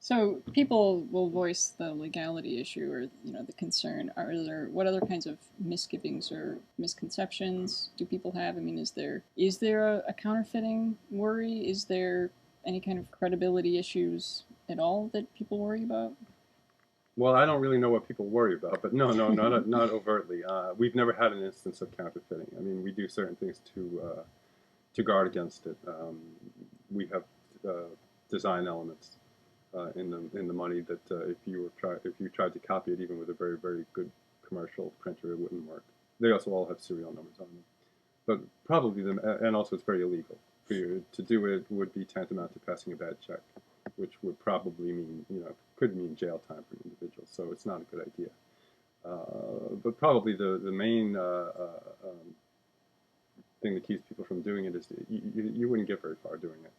So people will voice the legality issue or the concern. What other kinds of misgivings or misconceptions do people have? I mean, is there a counterfeiting worry? Is there any kind of credibility issues at all that people worry about? Well, I don't really know what people worry about, but no, no, not overtly. We've never had an instance of counterfeiting. I mean, we do certain things to guard against it. We have design elements in the money that if you tried to copy it, even with a very good commercial printer, it wouldn't work. They also all have serial numbers on them, but probably and also it's very illegal. For you to do it would be tantamount to passing a bad check, which would probably mean could mean jail time for an individual. So it's not a good idea. But probably the main thing that keeps people from doing it is you wouldn't get very far doing it.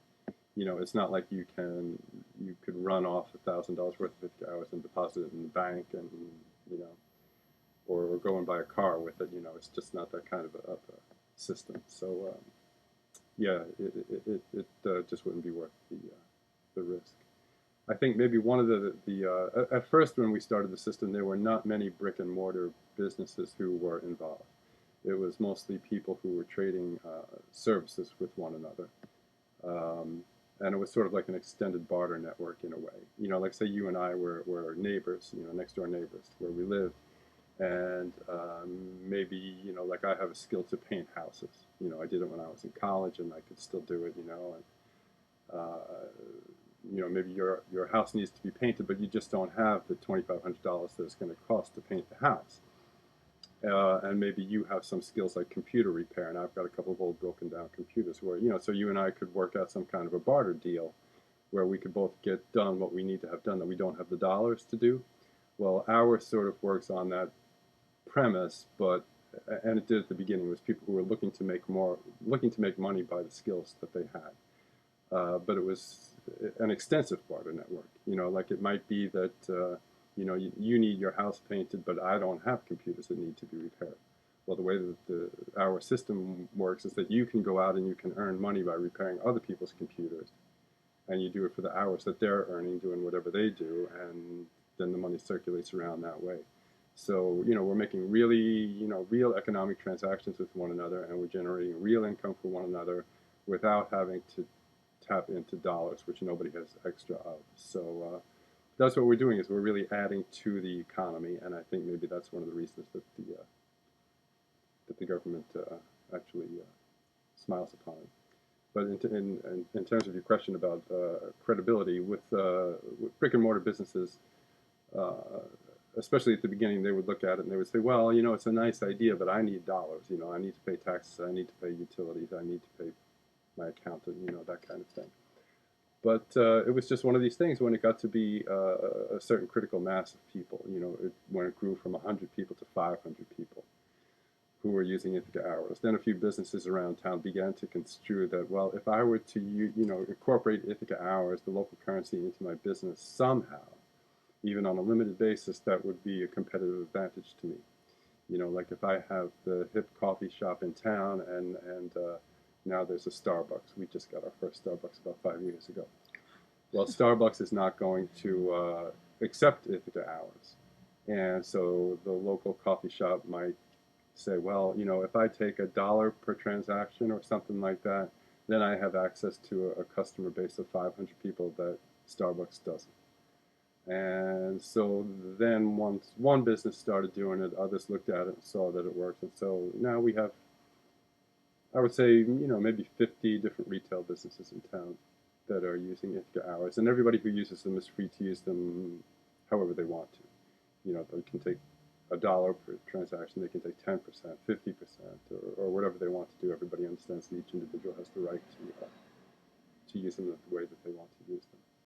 It's not like you could run off $1,000 worth of 50 hours and deposit it in the bank and you know or go and buy a car with it. It's just not that kind of a system. So yeah, it just wouldn't be worth the risk. I think maybe one of the at first when we started the system, there were not many brick and mortar businesses who were involved. It was mostly people who were trading services with one another. And it was sort of like an extended barter network in a way. Like say you and I were neighbors, next door neighbors where we lived. And maybe, like I have a skill to paint houses. I did it when I was in college and I could still do it, and maybe your house needs to be painted, but you just don't have the $2,500 that it's going to cost to paint the house. And maybe you have some skills like computer repair, and I've got a couple of old broken down computers where, so you and I could work out some kind of a barter deal where we could both get done what we need to have done that we don't have the dollars to do. Well, ours sort of works on that premise, and it did at the beginning, was people who were looking to make money by the skills that they had. But it was an extensive barter network. Like it might be that you need your house painted, but I don't have computers that need to be repaired. Well, the way that our system works is that you can go out and you can earn money by repairing other people's computers, and you do it for the hours that they're earning doing whatever they do, and then the money circulates around that way. So, we're making real economic transactions with one another, and we're generating real income for one another without having to tap into dollars, which nobody has extra of. So that's what we're doing, is we're really adding to the economy, and I think maybe that's one of the reasons that the government actually smiles upon it. But in terms of your question about credibility, with brick and mortar businesses, uh, especially at the beginning, they would look at it and they would say, well, it's a nice idea, but I need dollars. I need to pay taxes, I need to pay utilities, I need to pay my accountant, that kind of thing. But it was just one of these things when it got to be a certain critical mass of people, when it grew from 100 people to 500 people who were using Ithaca hours. Then a few businesses around town began to construe that, well, if I were to incorporate Ithaca hours, the local currency, into my business somehow, even on a limited basis, that would be a competitive advantage to me. Like if I have the hip coffee shop in town and now there's a Starbucks. We just got our first Starbucks about 5 years ago. Well, Starbucks is not going to accept Ithaca hours. And so the local coffee shop might say, well, if I take $1 per transaction or something like that, then I have access to a customer base of 500 people that Starbucks doesn't. And so then once one business started doing it, others looked at it and saw that it worked. And so now we have, I would say, maybe 50 different retail businesses in town that are using Ithaca hours. And everybody who uses them is free to use them however they want to. They can take $1 per transaction, they can take 10%, 50%, or whatever they want to do. Everybody understands that each individual has the right to use them the way that they want to use them.